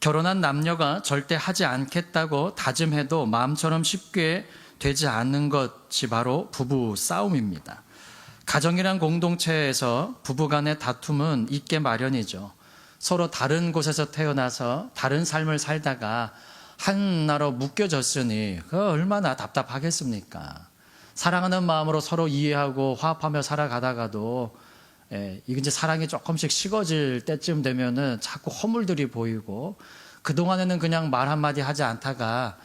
결혼한 남녀가 절대 하지 않겠다고 다짐해도 마음처럼 쉽게 되지 않는 것이 바로 부부 싸움입니다. 가정이란 공동체에서 부부간의 다툼은 있게 마련이죠. 서로 다른 곳에서 태어나서 다른 삶을 살다가 하나로 묶여졌으니 그 얼마나 답답하겠습니까? 사랑하는 마음으로 서로 이해하고 화합하며 살아가다가도 이게 이제 사랑이 조금씩 식어질 때쯤 되면은 자꾸 허물들이 보이고, 그동안에는 그냥 말 한마디 하지 않다가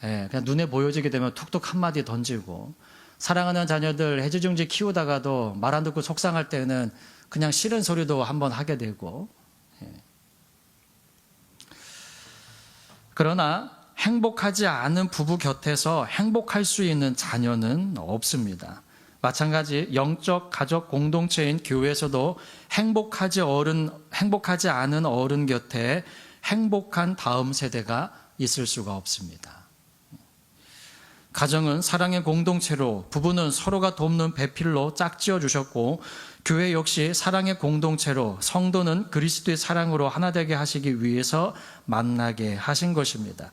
그냥 눈에 보여지게 되면 툭툭 한마디 던지고, 사랑하는 자녀들 해지중지 키우다가도 말 안 듣고 속상할 때는 그냥 싫은 소리도 한번 하게 되고. 그러나 행복하지 않은 부부 곁에서 행복할 수 있는 자녀는 없습니다. 마찬가지 영적 가족 공동체인 교회에서도 행복하지 않은 어른 곁에 행복한 다음 세대가 있을 수가 없습니다. 가정은 사랑의 공동체로, 부부는 서로가 돕는 배필로 짝지어 주셨고, 교회 역시 사랑의 공동체로, 성도는 그리스도의 사랑으로 하나 되게 하시기 위해서 만나게 하신 것입니다.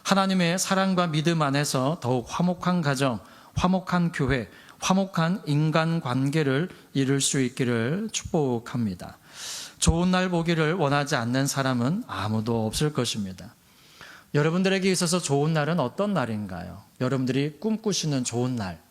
하나님의 사랑과 믿음 안에서 더욱 화목한 가정, 화목한 교회, 화목한 인간관계를 이룰 수 있기를 축복합니다. 좋은 날 보기를 원하지 않는 사람은 아무도 없을 것입니다. 여러분들에게 있어서 좋은 날은 어떤 날인가요? 여러분들이 꿈꾸시는 좋은 날.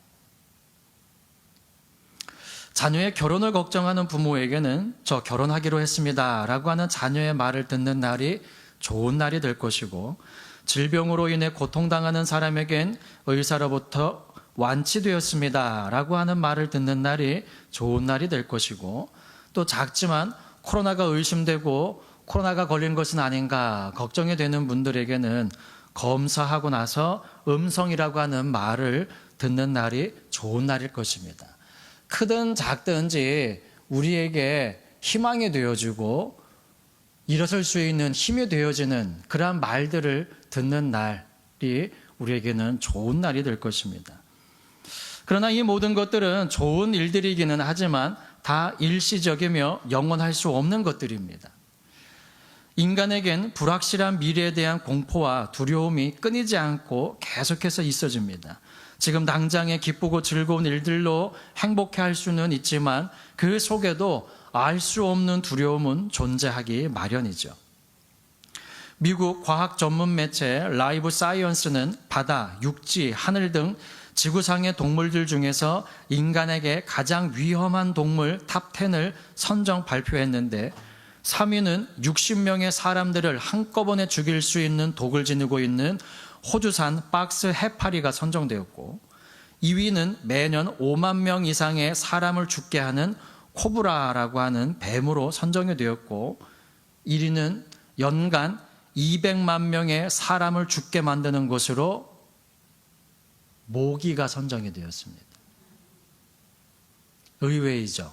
자녀의 결혼을 걱정하는 부모에게는 저 결혼하기로 했습니다 라고 하는 자녀의 말을 듣는 날이 좋은 날이 될 것이고, 질병으로 인해 고통당하는 사람에겐 의사로부터 완치되었습니다 라고 하는 말을 듣는 날이 좋은 날이 될 것이고, 또 작지만 코로나가 의심되고 코로나가 걸린 것은 아닌가 걱정이 되는 분들에게는 검사하고 나서 음성이라고 하는 말을 듣는 날이 좋은 날일 것입니다. 크든 작든지 우리에게 희망이 되어주고 일어설 수 있는 힘이 되어지는 그러한 말들을 듣는 날이 우리에게는 좋은 날이 될 것입니다. 그러나 이 모든 것들은 좋은 일들이기는 하지만 다 일시적이며 영원할 수 없는 것들입니다. 인간에겐 불확실한 미래에 대한 공포와 두려움이 끊이지 않고 계속해서 있어집니다. 지금 당장의 기쁘고 즐거운 일들로 행복해할 수는 있지만 그 속에도 알 수 없는 두려움은 존재하기 마련이죠. 미국 과학 전문 매체 라이브 사이언스는 바다, 육지, 하늘 등 지구상의 동물들 중에서 인간에게 가장 위험한 동물 탑10을 선정 발표했는데, 3위는 60명의 사람들을 한꺼번에 죽일 수 있는 독을 지니고 있는 호주산 박스 해파리가 선정되었고, 2위는 매년 5만 명 이상의 사람을 죽게 하는 코브라라고 하는 뱀으로 선정이 되었고, 1위는 연간 200만 명의 사람을 죽게 만드는 것으로 모기가 선정이 되었습니다. 의외이죠.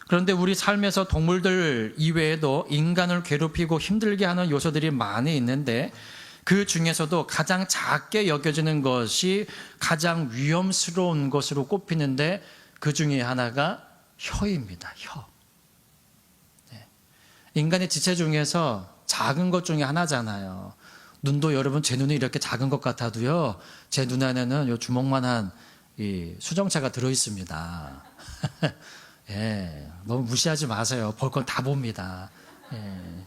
그런데 우리 삶에서 동물들 이외에도 인간을 괴롭히고 힘들게 하는 요소들이 많이 있는데, 그 중에서도 가장 작게 여겨지는 것이 가장 위험스러운 것으로 꼽히는데, 그 중에 하나가 혀입니다. 혀. 인간의 지체 중에서 작은 것 중에 하나잖아요. 눈도 여러분, 제 눈이 이렇게 작은 것 같아도요, 제 눈 안에는 요 주먹만한 이 수정차가 들어있습니다. 예, 너무 무시하지 마세요. 볼 건 다 봅니다. 예.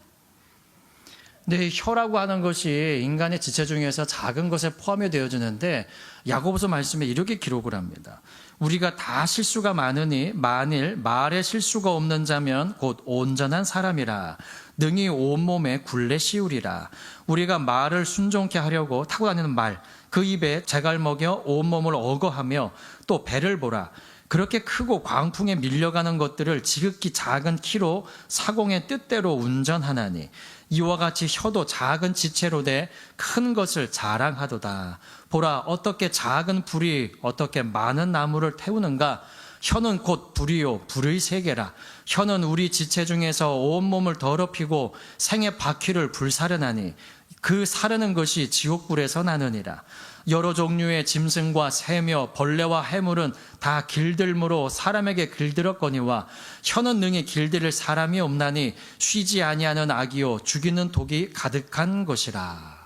근데 혀라고 하는 것이 인간의 지체 중에서 작은 것에 포함이 되어지는데, 야고보서 말씀에 이렇게 기록을 합니다. 우리가 다 실수가 많으니 만일 말에 실수가 없는 자면 곧 온전한 사람이라, 능히 온몸에 굴레 씌우리라. 우리가 말을 순종케 하려고 타고 다니는 말, 그 입에 재갈 먹여 온몸을 억어하며 또 배를 보라. 그렇게 크고 광풍에 밀려가는 것들을 지극히 작은 키로 사공의 뜻대로 운전하나니, 이와 같이 혀도 작은 지체로 돼 큰 것을 자랑하도다. 보라, 어떻게 작은 불이 어떻게 많은 나무를 태우는가. 혀는 곧 불이요 불의 세계라. 혀는 우리 지체 중에서 온몸을 더럽히고 생의 바퀴를 불사르나니, 그 사르는 것이 지옥불에서 나느니라. 여러 종류의 짐승과 새며 벌레와 해물은 다 길들므로 사람에게 길들었거니와 혀는 능히 길들일 사람이 없나니 쉬지 아니하는 악이요 죽이는 독이 가득한 것이라.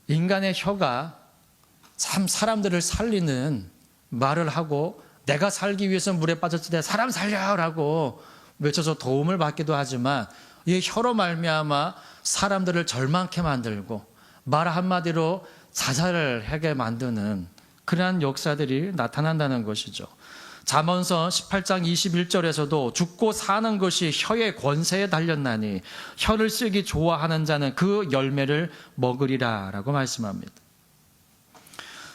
인간의 혀가 참 사람들을 살리는 말을 하고, 내가 살기 위해서 물에 빠졌을 때 사람 살려라고 외쳐서 도움을 받기도 하지만, 이 혀로 말미암아 사람들을 절망케 만들고 말 한마디로 자살을 하게 만드는 그러한 역사들이 나타난다는 것이죠. 잠언서 18장 21절에서도 죽고 사는 것이 혀의 권세에 달렸나니 혀를 쓰기 좋아하는 자는 그 열매를 먹으리라 라고 말씀합니다.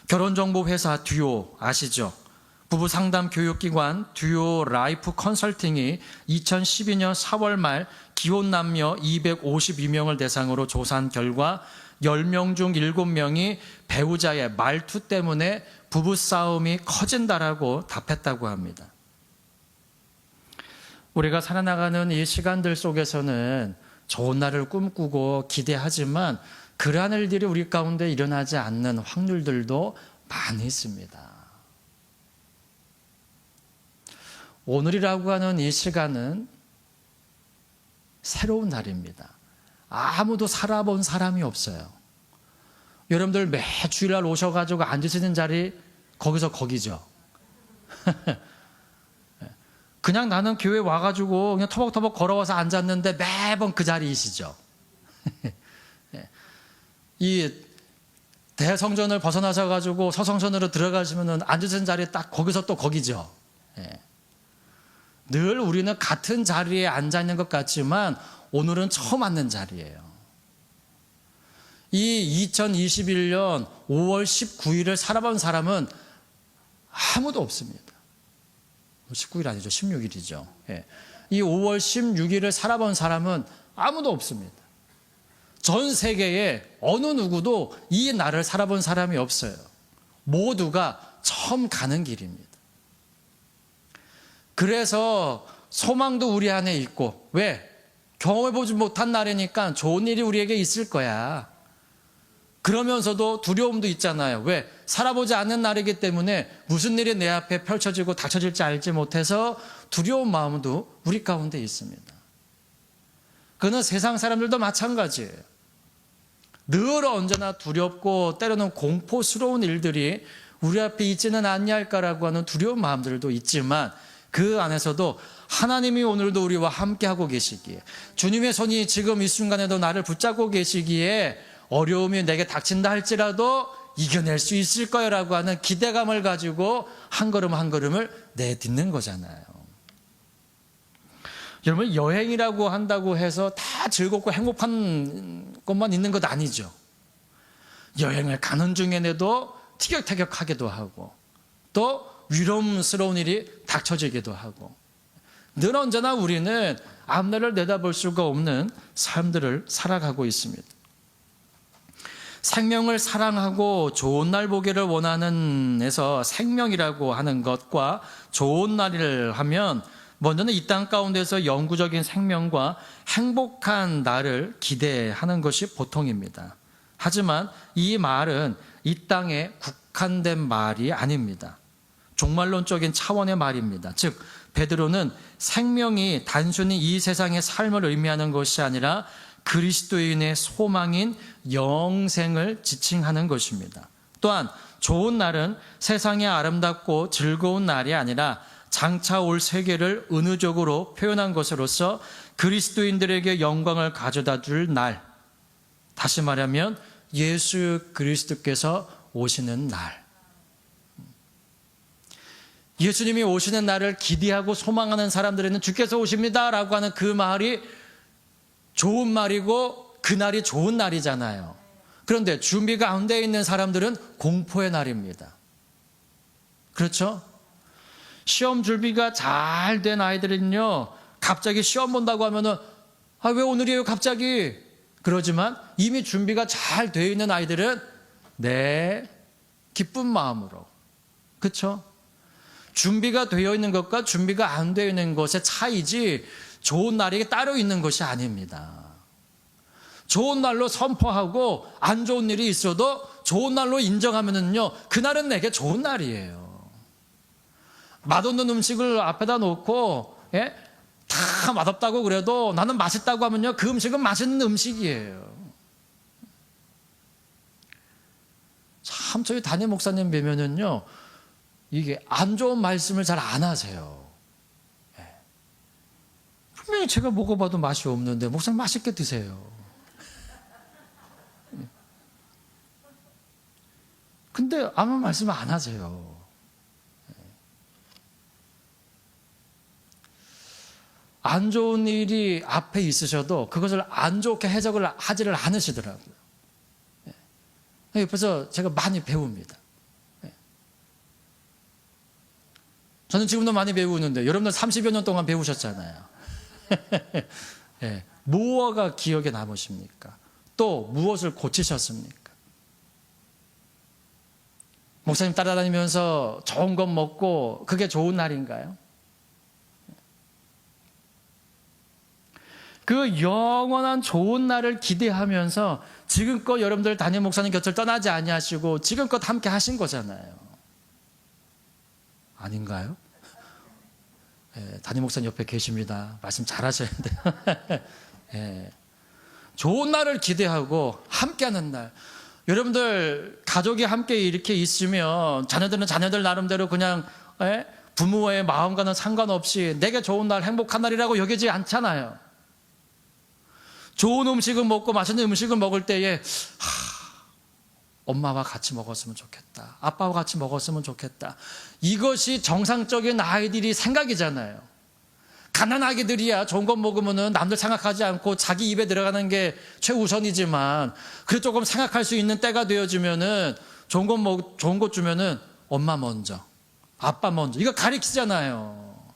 결혼정보회사 듀오 아시죠? 부부 상담 교육기관 듀오 라이프 컨설팅이 2012년 4월 말 기혼 남녀 252명을 대상으로 조사한 결과 10명 중 7명이 배우자의 말투 때문에 부부싸움이 커진다라고 답했다고 합니다. 우리가 살아나가는 이 시간들 속에서는 좋은 날을 꿈꾸고 기대하지만 그러한 일들이 우리 가운데 일어나지 않는 확률들도 많이 있습니다. 오늘이라고 하는 이 시간은 새로운 날입니다. 아무도 살아본 사람이 없어요. 여러분들 매 주일날 오셔가지고 앉으시는 자리 거기서 거기죠. 그냥 나는 교회 와가지고 그냥 터벅터벅 걸어와서 앉았는데 매번 그 자리이시죠. 이 대성전을 벗어나셔가지고 서성전으로 들어가시면 앉으신 자리 딱 거기서 또 거기죠. 늘 우리는 같은 자리에 앉아 있는 것 같지만 오늘은 처음 앉는 자리예요. 이 2021년 5월 19일을 살아본 사람은 아무도 없습니다. 19일 아니죠. 16일이죠. 이 5월 16일을 살아본 사람은 아무도 없습니다. 전 세계에 어느 누구도 이 날을 살아본 사람이 없어요. 모두가 처음 가는 길입니다. 그래서 소망도 우리 안에 있고, 왜? 경험해보지 못한 날이니까 좋은 일이 우리에게 있을 거야. 그러면서도 두려움도 있잖아요. 왜? 살아보지 않는 날이기 때문에 무슨 일이 내 앞에 펼쳐지고 닥쳐질지 알지 못해서 두려운 마음도 우리 가운데 있습니다. 그는 세상 사람들도 마찬가지예요. 늘 언제나 두렵고 때로는 공포스러운 일들이 우리 앞에 있지는 않냐할까라고 하는 두려운 마음들도 있지만 그 안에서도 하나님이 오늘도 우리와 함께하고 계시기에, 주님의 손이 지금 이 순간에도 나를 붙잡고 계시기에 어려움이 내게 닥친다 할지라도 이겨낼 수 있을 거라고 하는 기대감을 가지고 한 걸음 한 걸음을 내딛는 거잖아요. 여러분, 여행이라고 한다고 해서 다 즐겁고 행복한 것만 있는 것 아니죠. 여행을 가는 중에도 티격태격하기도 하고 또 위험스러운 일이 닥쳐지기도 하고, 늘 언제나 우리는 앞날을 내다볼 수가 없는 삶들을 살아가고 있습니다. 생명을 사랑하고 좋은 날 보기를 원하는 에서 생명이라고 하는 것과 좋은 날을 하면 먼저는 이 땅 가운데서 영구적인 생명과 행복한 날을 기대하는 것이 보통입니다. 하지만 이 말은 이 땅에 국한된 말이 아닙니다. 종말론적인 차원의 말입니다. 즉 베드로는 생명이 단순히 이 세상의 삶을 의미하는 것이 아니라 그리스도인의 소망인 영생을 지칭하는 것입니다. 또한 좋은 날은 세상의 아름답고 즐거운 날이 아니라 장차 올 세계를 은유적으로 표현한 것으로서 그리스도인들에게 영광을 가져다 줄 날, 다시 말하면 예수 그리스도께서 오시는 날, 예수님이 오시는 날을 기대하고 소망하는 사람들에는 주께서 오십니다 라고 하는 그 말이 좋은 말이고 그날이 좋은 날이잖아요. 그런데 준비가 안 되어 있는 사람들은 공포의 날입니다. 그렇죠? 시험 준비가 잘 된 아이들은요, 갑자기 시험 본다고 하면은 왜 오늘이에요 갑자기? 그러지만 이미 준비가 잘 되어 있는 아이들은 기쁜 마음으로, 그렇죠? 준비가 되어 있는 것과 준비가 안 되어 있는 것의 차이지 좋은 날이 따로 있는 것이 아닙니다. 좋은 날로 선포하고 안 좋은 일이 있어도 좋은 날로 인정하면은요, 그날은 내게 좋은 날이에요. 맛없는 음식을 앞에다 놓고 다 맛없다고 그래도 나는 맛있다고 하면요, 그 음식은 맛있는 음식이에요. 참 저희 담임 목사님 뵈면은요, 이게 안 좋은 말씀을 잘 안 하세요. 분명히 제가 먹어봐도 맛이 없는데 목사님 맛있게 드세요. 근데 아무 말씀 안 하세요. 안 좋은 일이 앞에 있으셔도 그것을 안 좋게 해석을 하지를 않으시더라고요. 옆에서 제가 많이 배웁니다. 저는 지금도 많이 배우는데 여러분들 30여 년 동안 배우셨잖아요. 무엇가 기억에 남으십니까? 또 무엇을 고치셨습니까? 목사님 따라다니면서 좋은 것 먹고 그게 좋은 날인가요? 그 영원한 좋은 날을 기대하면서 지금껏 여러분들 담임 목사님 곁을 떠나지 아니하시고 지금껏 함께 하신 거잖아요. 아닌가요? 담임 목사님 옆에 계십니다. 말씀 잘하셔야 돼요. 좋은 날을 기대하고 함께하는 날. 여러분들 가족이 함께 이렇게 있으면 자녀들은 자녀들 나름대로 그냥 부모의 마음과는 상관없이 내게 좋은 날, 행복한 날이라고 여기지 않잖아요. 좋은 음식을 먹고 맛있는 음식을 먹을 때에 엄마와 같이 먹었으면 좋겠다. 아빠와 같이 먹었으면 좋겠다. 이것이 정상적인 아이들이 생각이잖아요. 가난아기들이야 좋은 것 먹으면은 남들 생각하지 않고 자기 입에 들어가는 게 최우선이지만 그래 조금 생각할 수 있는 때가 되어지면은 좋은 것 주면은 엄마 먼저, 아빠 먼저 이거 가리키잖아요.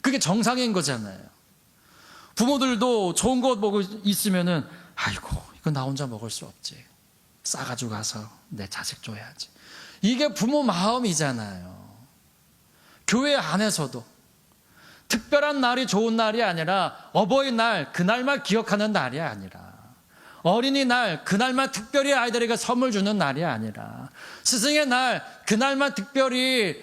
그게 정상인 거잖아요. 부모들도 좋은 것 먹고 있으면은 아이고 이거 나 혼자 먹을 수 없지. 싸가지고 가서 내 자식 줘야지. 이게 부모 마음이잖아요. 교회 안에서도 특별한 날이 좋은 날이 아니라 어버이날 그날만 기억하는 날이 아니라 어린이날 그날만 특별히 아이들에게 선물 주는 날이 아니라 스승의 날 그날만 특별히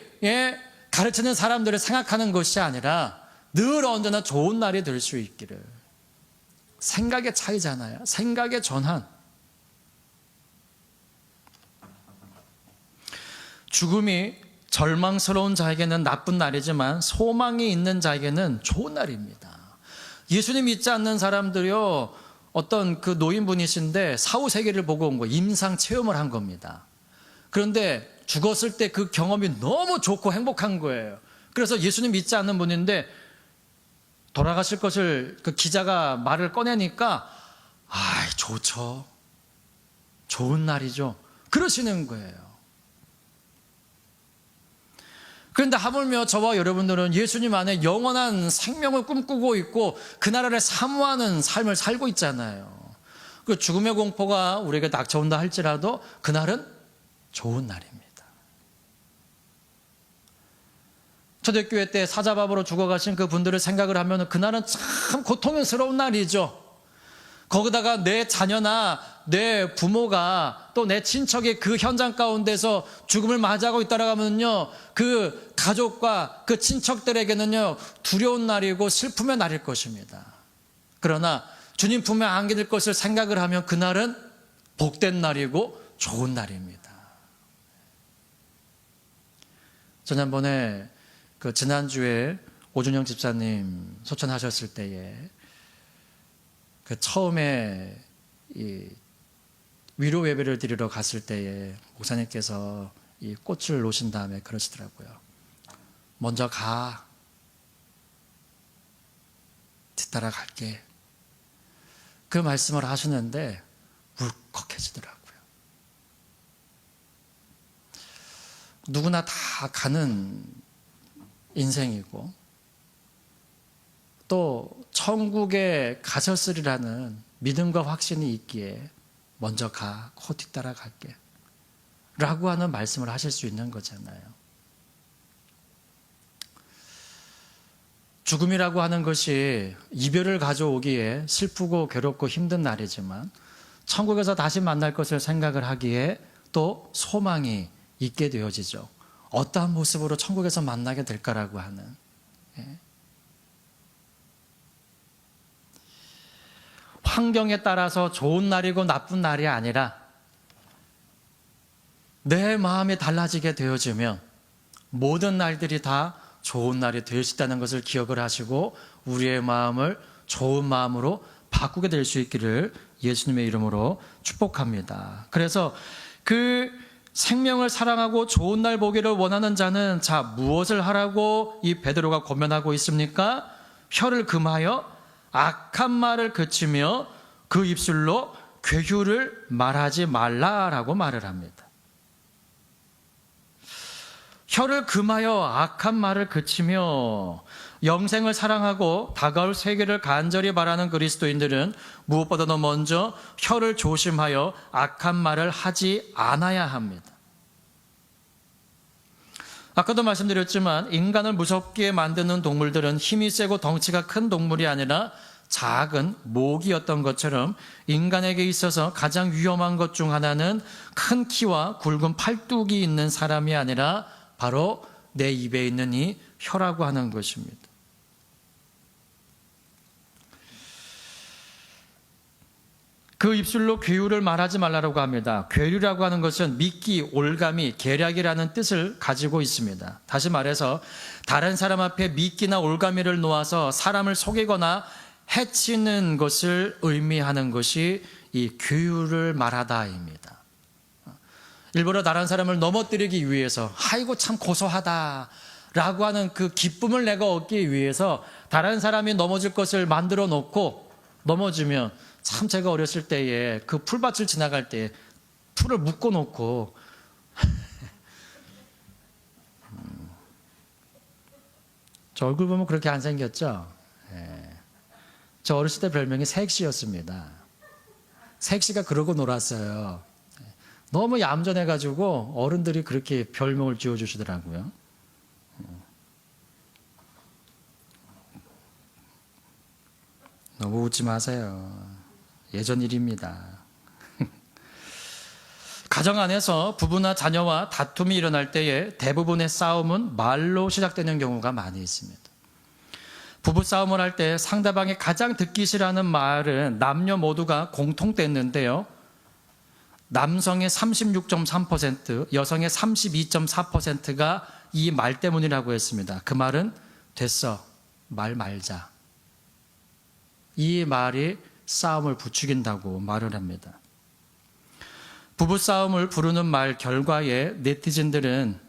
가르치는 사람들을 생각하는 것이 아니라 늘 언제나 좋은 날이 될 수 있기를. 생각의 차이잖아요. 생각의 전환. 죽음이 절망스러운 자에게는 나쁜 날이지만 소망이 있는 자에게는 좋은 날입니다. 예수님 믿지 않는 사람들이요, 어떤 그 노인분이신데 사후세계를 보고 온 거, 임상 체험을 한 겁니다. 그런데 죽었을 때 그 경험이 너무 좋고 행복한 거예요. 그래서 예수님 믿지 않는 분인데 돌아가실 것을 그 기자가 말을 꺼내니까 좋죠. 좋은 날이죠. 그러시는 거예요. 그런데 하물며 저와 여러분들은 예수님 안에 영원한 생명을 꿈꾸고 있고 그 나라를 사모하는 삶을 살고 있잖아요. 그 죽음의 공포가 우리에게 닥쳐온다 할지라도 그날은 좋은 날입니다. 초대교회 때 사자밥으로 죽어가신 그 분들을 생각을 하면 그날은 참 고통스러운 날이죠. 거기다가 내 자녀나 내 부모가 또 내 친척이 그 현장 가운데서 죽음을 맞이하고 있다고 하면요, 그 가족과 그 친척들에게는요 두려운 날이고 슬픔의 날일 것입니다. 그러나 주님 품에 안게 될 것을 생각을 하면 그날은 복된 날이고 좋은 날입니다. 지난번에 그 지난주에 오준영 집사님 소천하셨을 때에 그 처음에 이 위로 예배를 드리러 갔을 때에 목사님께서 이 꽃을 놓으신 다음에 그러시더라고요. 먼저 가. 뒤따라 갈게. 그 말씀을 하시는데 울컥해지더라고요. 누구나 다 가는 인생이고 또 천국에 가셨으리라는 믿음과 확신이 있기에 먼저 가, 코 뒤따라 갈게 라고 하는 말씀을 하실 수 있는 거잖아요. 죽음이라고 하는 것이 이별을 가져오기에 슬프고 괴롭고 힘든 날이지만 천국에서 다시 만날 것을 생각을 하기에 또 소망이 있게 되어지죠. 어떠한 모습으로 천국에서 만나게 될까라고 하는. 환경에 따라서 좋은 날이고 나쁜 날이 아니라 내 마음이 달라지게 되어지면 모든 날들이 다 좋은 날이 될 수 있다는 것을 기억을 하시고 우리의 마음을 좋은 마음으로 바꾸게 될 수 있기를 예수님의 이름으로 축복합니다. 그래서 그 생명을 사랑하고 좋은 날 보기를 원하는 자는 자 무엇을 하라고 이 베드로가 권면하고 있습니까? 혀를 금하여 악한 말을 그치며 그 입술로 괴휴를 말하지 말라라고 말을 합니다. 혀를 금하여 악한 말을 그치며 영생을 사랑하고 다가올 세계를 간절히 바라는 그리스도인들은 무엇보다도 먼저 혀를 조심하여 악한 말을 하지 않아야 합니다. 아까도 말씀드렸지만 인간을 무섭게 만드는 동물들은 힘이 세고 덩치가 큰 동물이 아니라 작은 모기였던 것처럼 인간에게 있어서 가장 위험한 것 중 하나는 큰 키와 굵은 팔뚝이 있는 사람이 아니라 바로 내 입에 있는 이 혀라고 하는 것입니다. 그 입술로 괴유를 말하지 말라고 합니다. 괴유라고 하는 것은 미끼, 올가미, 계략이라는 뜻을 가지고 있습니다. 다시 말해서 다른 사람 앞에 미끼나 올가미를 놓아서 사람을 속이거나 해치는 것을 의미하는 것이 이 괴유를 말하다입니다. 일부러 다른 사람을 넘어뜨리기 위해서 아이고 참 고소하다 라고 하는 그 기쁨을 내가 얻기 위해서 다른 사람이 넘어질 것을 만들어 놓고 넘어지면 참 제가 어렸을 때에 그 풀밭을 지나갈 때 풀을 묶어 놓고 저 얼굴 보면 그렇게 안 생겼죠? 저 어렸을 때 별명이 색시였습니다. 색시가 그러고 놀았어요. 너무 얌전해가지고 어른들이 그렇게 별명을 지어주시더라고요. 너무 웃지 마세요. 예전 일입니다. 가정 안에서 부부나 자녀와 다툼이 일어날 때에 대부분의 싸움은 말로 시작되는 경우가 많이 있습니다. 부부싸움을 할 때 상대방이 가장 듣기 싫어하는 말은 남녀 모두가 공통됐는데요. 남성의 36.3%, 여성의 32.4%가 이 말 때문이라고 했습니다. 그 말은 됐어, 말 말자. 이 말이 싸움을 부추긴다고 말을 합니다. 부부싸움을 부르는 말 결과에 네티즌들은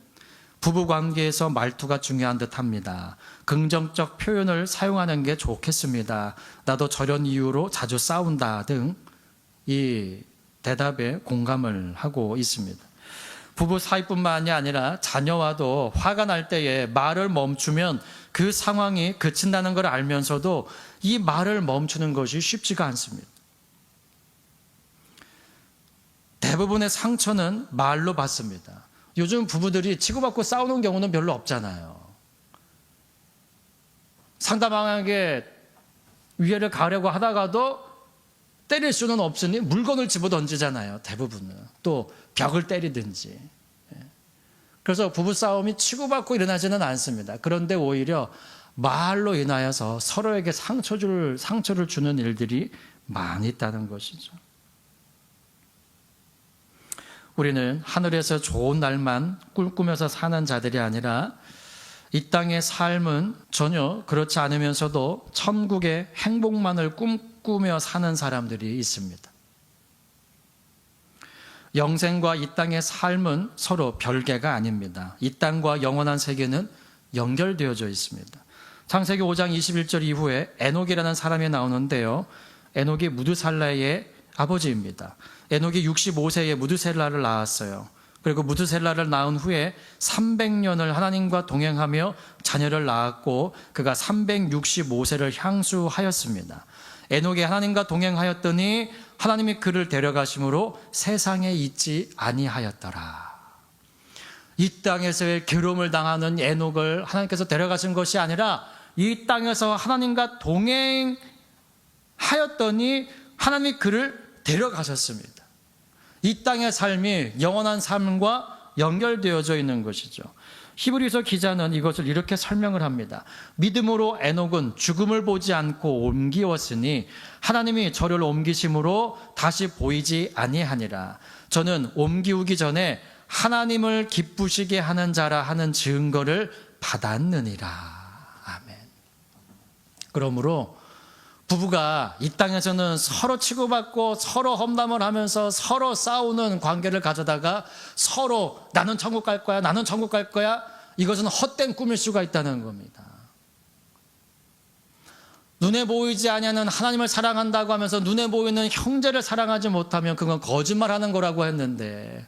부부관계에서 말투가 중요한 듯합니다. 긍정적 표현을 사용하는 게 좋겠습니다. 나도 저런 이유로 자주 싸운다 등 이 대답에 공감을 하고 있습니다. 부부 사이뿐만이 아니라 자녀와도 화가 날 때에 말을 멈추면 그 상황이 그친다는 걸 알면서도 이 말을 멈추는 것이 쉽지가 않습니다. 대부분의 상처는 말로 받습니다. 요즘 부부들이 치고받고 싸우는 경우는 별로 없잖아요. 상대방에게 위해를 가하려고 하다가도 때릴 수는 없으니 물건을 집어던지잖아요. 대부분은. 또 벽을 때리든지. 그래서 부부싸움이 치고받고 일어나지는 않습니다. 그런데 오히려 말로 인하여서 서로에게 상처를 주는 일들이 많이 있다는 것이죠. 우리는 하늘에서 좋은 날만 꿈꾸면서 사는 자들이 아니라 이 땅의 삶은 전혀 그렇지 않으면서도 천국의 행복만을 꿈꾸며 사는 사람들이 있습니다. 영생과 이 땅의 삶은 서로 별개가 아닙니다. 이 땅과 영원한 세계는 연결되어져 있습니다. 창세기 5장 21절 이후에 에녹이라는 사람이 나오는데요. 에녹이 무두살라의 아버지입니다. 에녹이 65세에 무두셀라를 낳았어요. 그리고 무두셀라를 낳은 후에 300년을 하나님과 동행하며 자녀를 낳았고 그가 365세를 향수하였습니다. 에녹이 하나님과 동행하였더니 하나님이 그를 데려가심으로 세상에 있지 아니하였더라. 이 땅에서의 괴로움을 당하는 에녹을 하나님께서 데려가신 것이 아니라 이 땅에서 하나님과 동행하였더니 하나님이 그를 데려가셨습니다. 이 땅의 삶이 영원한 삶과 연결되어져 있는 것이죠. 히브리서 기자는 이것을 이렇게 설명을 합니다. 믿음으로 에녹은 죽음을 보지 않고 옮기었으니 하나님이 저를 옮기심으로 다시 보이지 아니하니라. 저는 옮기우기 전에 하나님을 기쁘시게 하는 자라 하는 증거를 받았느니라. 아멘. 그러므로 부부가 이 땅에서는 서로 치고받고 서로 험담을 하면서 서로 싸우는 관계를 가져다가 서로 나는 천국 갈 거야, 나는 천국 갈 거야, 이것은 헛된 꿈일 수가 있다는 겁니다. 눈에 보이지 아니하는 하나님을 사랑한다고 하면서 눈에 보이는 형제를 사랑하지 못하면 그건 거짓말하는 거라고 했는데,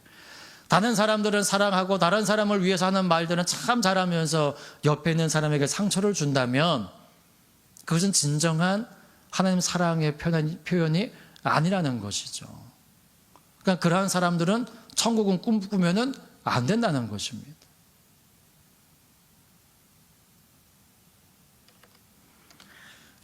다른 사람들은 사랑하고 다른 사람을 위해서 하는 말들은 참 잘하면서 옆에 있는 사람에게 상처를 준다면 그것은 진정한 하나님 사랑의 표현이 아니라는 것이죠. 그러니까 그러한 사람들은 천국은 꿈꾸면은 안 된다는 것입니다.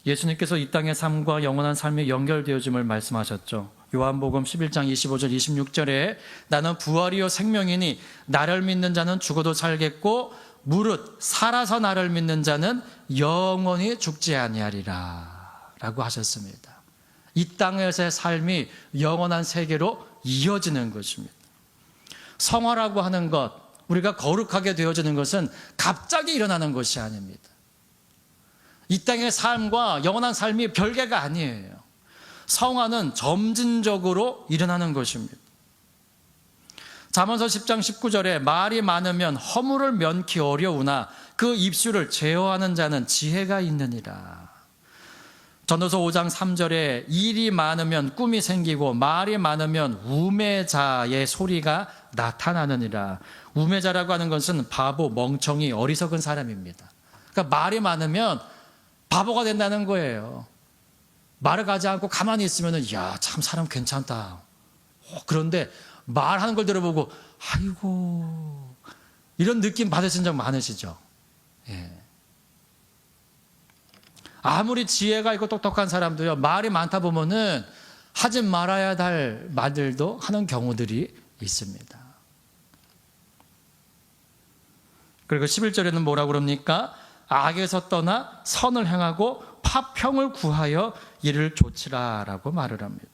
예수님께서 이 땅의 삶과 영원한 삶이 연결되어짐을 말씀하셨죠. 요한복음 11장 25절 26절에 나는 부활이요 생명이니 나를 믿는 자는 죽어도 살겠고 무릇 살아서 나를 믿는 자는 영원히 죽지 아니하리라 라고 하셨습니다. 이 땅에서의 삶이 영원한 세계로 이어지는 것입니다. 성화라고 하는 것, 우리가 거룩하게 되어지는 것은 갑자기 일어나는 것이 아닙니다. 이 땅의 삶과 영원한 삶이 별개가 아니에요. 성화는 점진적으로 일어나는 것입니다. 잠언서 10장 19절에 말이 많으면 허물을 면키 어려우나 그 입술을 제어하는 자는 지혜가 있느니라. 전도서 5장 3절에 일이 많으면 꿈이 생기고 말이 많으면 우매자의 소리가 나타나느니라. 우매자라고 하는 것은 바보, 멍청이, 어리석은 사람입니다. 그러니까 말이 많으면 바보가 된다는 거예요. 말을 하지 않고 가만히 있으면 야, 참 사람 괜찮다. 그런데 말하는 걸 들어보고 아이고 이런 느낌 받으신 적 많으시죠? 예. 아무리 지혜가 있고 똑똑한 사람도요, 말이 많다 보면은 하지 말아야 할 말들도 하는 경우들이 있습니다. 그리고 11절에는 뭐라고 그럽니까? 악에서 떠나 선을 행하고 화평을 구하여 이를 좇으라 라고 말을 합니다.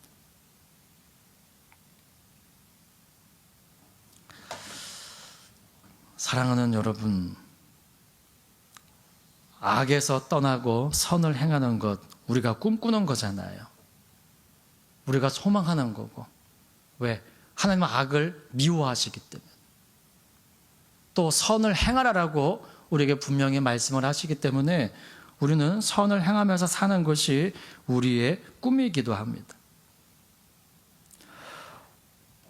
사랑하는 여러분, 악에서 떠나고 선을 행하는 것, 우리가 꿈꾸는 거잖아요. 우리가 소망하는 거고. 왜? 하나님은 악을 미워하시기 때문에. 또 선을 행하라라고 우리에게 분명히 말씀을 하시기 때문에 우리는 선을 행하면서 사는 것이 우리의 꿈이기도 합니다.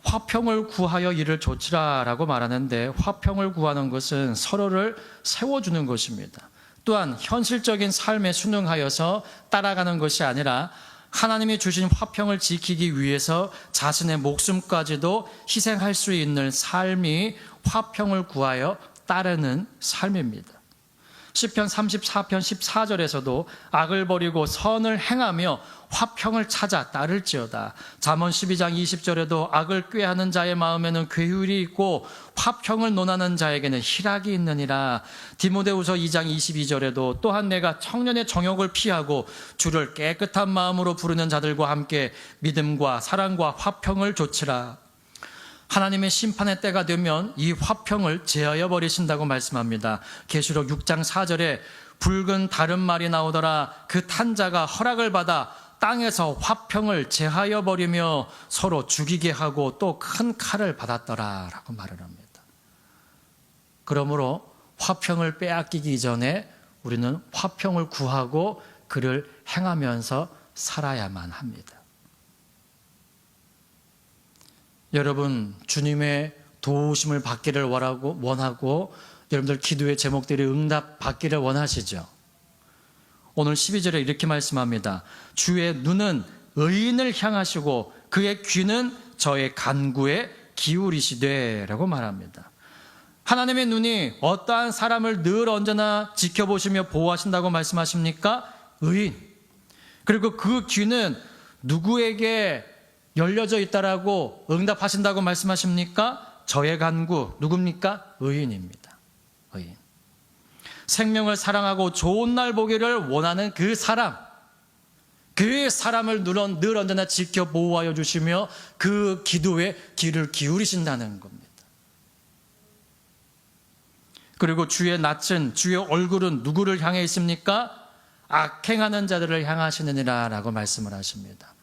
화평을 구하여 이를 좇으라라고 말하는데, 화평을 구하는 것은 서로를 세워주는 것입니다. 또한 현실적인 삶에 순응하여서 따라가는 것이 아니라 하나님이 주신 화평을 지키기 위해서 자신의 목숨까지도 희생할 수 있는 삶이 화평을 구하여 따르는 삶입니다. 시편 34편 14절에서도 악을 버리고 선을 행하며 화평을 찾아 따를지어다. 잠언 12장 20절에도 악을 꾀하는 자의 마음에는 괴율이 있고 화평을 논하는 자에게는 희락이 있느니라. 디모데후서 2장 22절에도 또한 내가 청년의 정욕을 피하고 주를 깨끗한 마음으로 부르는 자들과 함께 믿음과 사랑과 화평을 좇으라. 하나님의 심판의 때가 되면 이 화평을 제하여 버리신다고 말씀합니다. 계시록 6장 4절에 붉은 다른 말이 나오더라. 그 탄 자가 허락을 받아 땅에서 화평을 제하여 버리며 서로 죽이게 하고 또 큰 칼을 받았더라 라고 말을 합니다. 그러므로 화평을 빼앗기기 전에 우리는 화평을 구하고 그를 행하면서 살아야만 합니다. 여러분, 주님의 도우심을 받기를 원하고 여러분들 기도의 제목들이 응답받기를 원하시죠? 오늘 12절에 이렇게 말씀합니다. 주의 눈은 의인을 향하시고 그의 귀는 저의 간구에 기울이시되 라고 말합니다. 하나님의 눈이 어떠한 사람을 늘 언제나 지켜보시며 보호하신다고 말씀하십니까? 의인. 그리고 그 귀는 누구에게 열려져 있다라고 응답하신다고 말씀하십니까? 저의 간구. 누굽니까? 의인입니다. 의인. 생명을 사랑하고 좋은 날 보기를 원하는 그 사람을 늘 언제나 지켜 보호하여 주시며 그 기도에 귀를 기울이신다는 겁니다. 그리고 주의 낯은, 주의 얼굴은 누구를 향해 있습니까? 악행하는 자들을 향하시느니라 라고 말씀을 하십니다.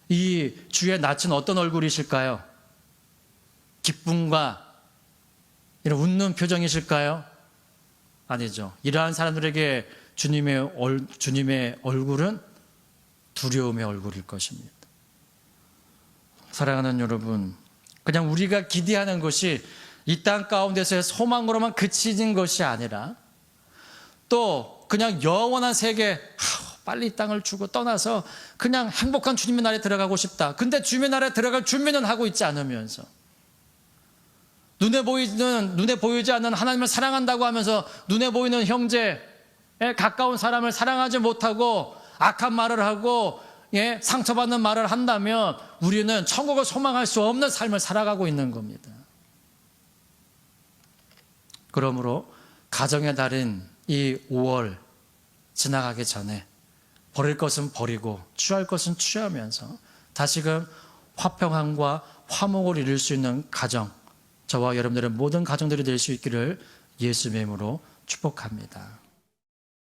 이 주의 낯은 어떤 얼굴이실까요? 기쁨과 이런 웃는 표정이실까요? 아니죠. 이러한 사람들에게 주님의 얼굴은 두려움의 얼굴일 것입니다. 사랑하는 여러분, 그냥 우리가 기대하는 것이 이 땅 가운데서의 소망으로만 그치는 것이 아니라 또 그냥 영원한 세계, 빨리 이 땅을 주고 떠나서 그냥 행복한 주님의 나라에 들어가고 싶다. 근데 주님의 나라에 들어갈 준비는 하고 있지 않으면서 눈에 보이지 않는 하나님을 사랑한다고 하면서 눈에 보이는 형제에 가까운 사람을 사랑하지 못하고 악한 말을 하고 상처받는 말을 한다면 우리는 천국을 소망할 수 없는 삶을 살아가고 있는 겁니다. 그러므로 가정의 달인 이 5월 지나가기 전에 버릴 것은 버리고 취할 것은 취하면서 다시금 화평함과 화목을 이룰 수 있는 가정, 저와 여러분들의 모든 가정들이 될 수 있기를 예수님의 이름으로 축복합니다.